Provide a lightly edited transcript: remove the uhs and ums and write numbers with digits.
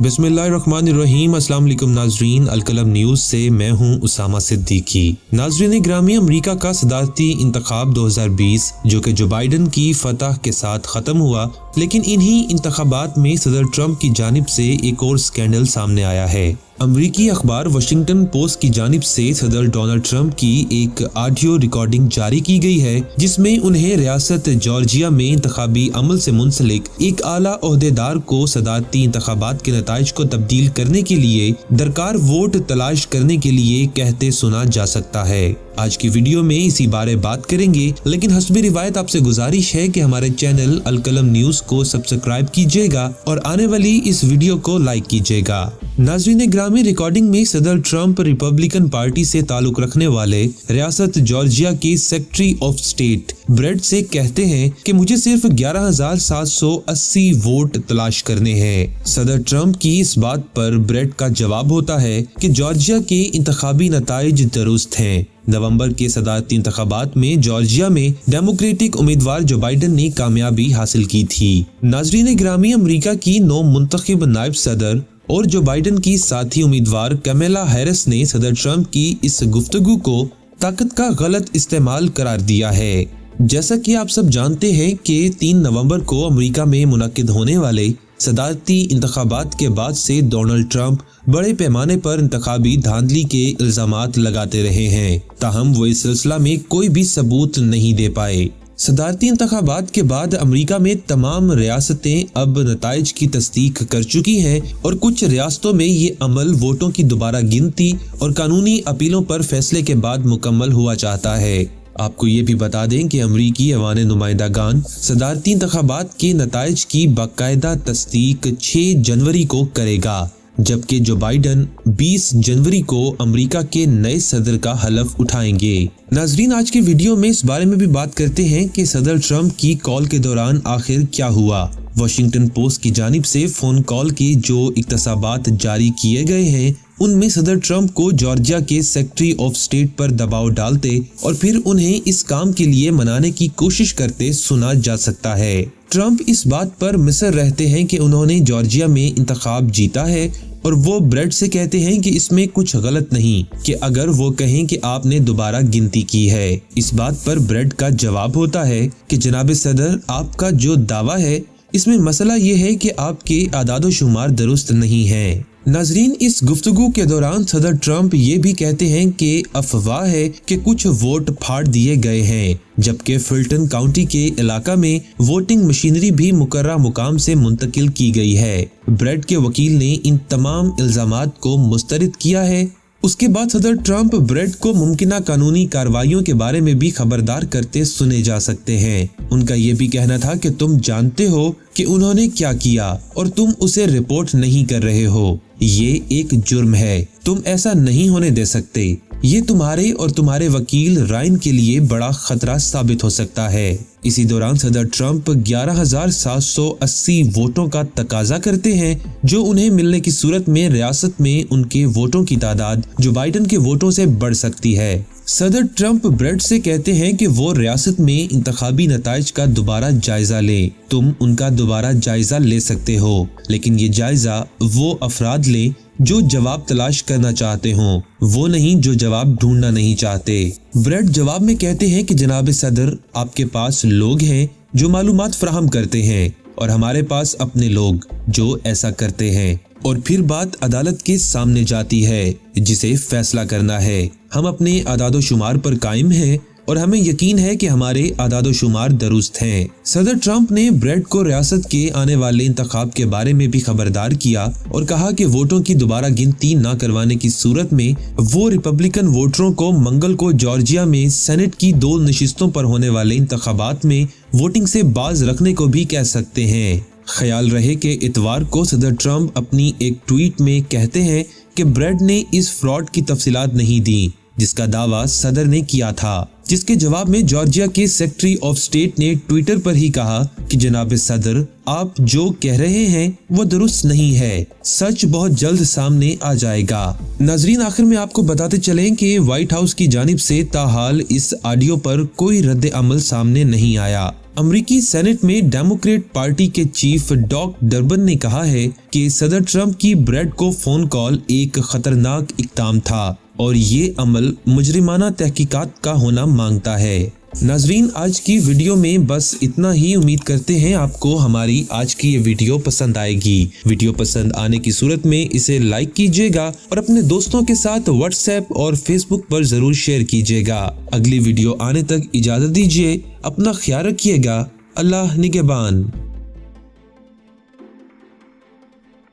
बिस्मिल्लाहिर्रहमानिर्रहीम। अस्सलाम वालेकुम नाजरीन, अलकलम न्यूज़ से मैं हूं उसामा सिद्दीकी। नाजरीन ग्रामी, अमेरिका का सदारती इंतखाब 2020 जो कि जो बाइडन की फतह के साथ ख़त्म हुआ, लेकिन इन्हीं इंतखाबात में सदर ट्रंप की जानिब से एक और स्कैंडल सामने आया है। अमरीकी अखबार वाशिंगटन पोस्ट की जानिब से सदर डोनाल्ड ट्रंप की एक ऑडियो रिकॉर्डिंग जारी की गई है, जिसमें उन्हें रियासत जॉर्जिया में इंतखाबी अमल से मुंसलिक एक आला ओहदेदार को सदारती इंतखाबात के नताइज को तब्दील करने के लिए दरकार वोट तलाश करने के लिए कहते सुना जा सकता है। आज की वीडियो में इसी बारे बात करेंगे, लेकिन हस्बी रिवायत आपसे गुजारिश है कि हमारे चैनल अलकलम न्यूज़ को सब्सक्राइब कीजिएगा और आने वाली इस वीडियो को लाइक कीजिएगा। नाज़रीन ग्रामी, रिकॉर्डिंग में सदर ट्रंप रिपब्लिकन पार्टी से ताल्लुक रखने वाले रियासत जॉर्जिया के सेक्रेटरी ऑफ स्टेट ब्रेड से कहते हैं कि मुझे सिर्फ 11,780 वोट तलाश करने हैं। सदर ट्रंप की इस बात पर ब्रेड का जवाब होता है कि जॉर्जिया के इंतखाबी नताइज दुरुस्त हैं। नवंबर के सदारती इंतखाबात में जॉर्जिया में डेमोक्रेटिक उम्मीदवार जो बाइडन ने कामयाबी हासिल की थी। नाजरीन ग्रामी, अमेरिका की 9 मुंतखब नायब सदर और जो बाइडन की साथी उम्मीदवार कमला हैरिस ने सदर ट्रंप की इस गुफ्तगू को ताकत का गलत इस्तेमाल करार दिया है। जैसा कि आप सब जानते हैं कि 3 नवंबर को अमेरिका में मुनक्किद होने वाले सदारती इंतखाबात के बाद से डोनाल्ड ट्रंप बड़े पैमाने पर इंतखाबी धांधली के इल्जामात लगाते रहे हैं, ताहम वो इस सिलसिला में कोई भी सबूत नहीं दे पाए। सदारती इंतखाबात के बाद अमेरिका में तमाम रियासतें अब नताइज की तस्दीक कर चुकी हैं और कुछ रियासतों में ये अमल वोटों की दोबारा गिनती और कानूनी अपीलों पर फैसले के बाद मुकम्मल हुआ चाहता है। आपको ये भी बता दें कि अमरीकी ऐवान नुमाइंदागान सदारती इंतखाबात के नताइज की बाकायदा तस्दीक 6 जनवरी को करेगा, जबकि जो बाइडन 20 जनवरी को अमेरिका के नए सदर का हलफ उठाएंगे। नाजरीन, आज के वीडियो में इस बारे में भी बात करते हैं कि सदर ट्रंप की कॉल के दौरान आखिर क्या हुआ। वाशिंगटन पोस्ट की जानिब से फोन कॉल के जो इक्तसाबात जारी किए गए हैं, उनमें सदर ट्रंप को जॉर्जिया के सेक्रेटरी ऑफ स्टेट पर दबाव डालते और फिर उन्हें इस काम के लिए मनाने की कोशिश करते सुना जा सकता है। ट्रंप इस बात पर मिसर रहते हैं कि उन्होंने जॉर्जिया में इंतखाब जीता है और वो ब्रेड से कहते हैं कि इसमें कुछ गलत नहीं कि अगर वो कहें कि आपने दोबारा गिनती की है। इस बात पर ब्रेड का जवाब होता है कि जनाब सदर, आपका जो दावा है इसमें मसला ये है कि आपके आदादो शुमार दुरुस्त नहीं है। नाजरीन, इस गुफ्तगू के दौरान सदर ट्रंप ये भी कहते हैं कि अफवाह है कि कुछ वोट फाड़ दिए गए हैं, जबकि फुलटन काउंटी के इलाका में वोटिंग मशीनरी भी मुकर्रा मुकाम से मुंतकिल की गई है। ब्रेड के वकील ने इन तमाम इल्जामात को मुस्तरद किया है। उसके बाद सदर ट्रंप ब्रेड को मुमकिना कानूनी कार्रवाइयों के बारे में भी खबरदार करते सुने जा सकते हैं। उनका ये भी कहना था कि तुम जानते हो कि उन्होंने क्या किया और तुम उसे रिपोर्ट नहीं कर रहे हो। ये एक जुर्म है, तुम ऐसा नहीं होने दे सकते। ये तुम्हारे और तुम्हारे वकील रायन के लिए बड़ा खतरा साबित हो सकता है। इसी दौरान सदर ट्रंप 11,780 वोटों का तकाजा करते हैं, जो उन्हें मिलने की सूरत में रियासत में उनके वोटों की तादाद जो बाइडन के वोटों से बढ़ सकती है। सदर ट्रंप ब्रेड से कहते हैं कि वो रियासत में इंतखाबी नताइज का दोबारा जायजा लें। तुम उनका दोबारा जायजा ले सकते हो, लेकिन ये जायजा वो अफराद लें जो जवाब तलाश करना चाहते हों, वो नहीं जो जवाब ढूंढना नहीं चाहते। ब्रेड जवाब में कहते हैं कि जनाब सदर, आपके पास लोग हैं जो मालूमात फराहम करते हैं और हमारे पास अपने लोग जो ऐसा करते हैं, और फिर बात अदालत के सामने जाती है जिसे फैसला करना है। हम अपने आदादो शुमार पर कायम हैं और हमें यकीन है कि हमारे आदादो शुमार दुरुस्त हैं। सदर ट्रंप ने ब्रेड को रियासत के आने वाले इंतखाब के बारे में भी खबरदार किया और कहा कि वोटों की दोबारा गिनती न करवाने की सूरत में वो रिपब्लिकन वोटरों को मंगल को जॉर्जिया में सेनेट की 2 नशिस्तों पर होने वाले इंतखाबात में वोटिंग से बाज रखने को भी कह सकते हैं। ख्याल रहे कि इतवार को सदर ट्रंप अपनी एक ट्वीट में कहते हैं कि ब्रेड ने इस फ्रॉड की तफसीलात नहीं दी जिसका दावा सदर ने किया था। जिसके जवाब में जॉर्जिया के सेक्रेटरी ऑफ स्टेट ने ट्विटर पर ही कहा कि जनाब सदर, आप जो कह रहे हैं वो दुरुस्त नहीं है, सच बहुत जल्द सामने आ जाएगा। नाजरीन, आखिर में आपको बताते चलें कि व्हाइट हाउस की जानिब से ताहाल इस ऑडियो पर कोई रद्द अमल सामने नहीं आया। अमरीकी सेनेट में डेमोक्रेट पार्टी के चीफ डॉग डर्बन ने कहा है कि सदर ट्रंप की ब्रेड को फोन कॉल एक खतरनाक इक़दाम था और ये अमल मुजरिमाना तहकीकात का होना मांगता है। नाजरीन, आज की वीडियो में बस इतना ही। उम्मीद करते हैं आपको हमारी आज की ये वीडियो पसंद आएगी। वीडियो पसंद आने की सूरत में इसे लाइक कीजिएगा और अपने दोस्तों के साथ व्हाट्सएप और फेसबुक पर जरूर शेयर कीजिएगा। अगली वीडियो आने तक इजाजत दीजिए। अपना ख्याल रखिएगा। अल्लाह निगहबान।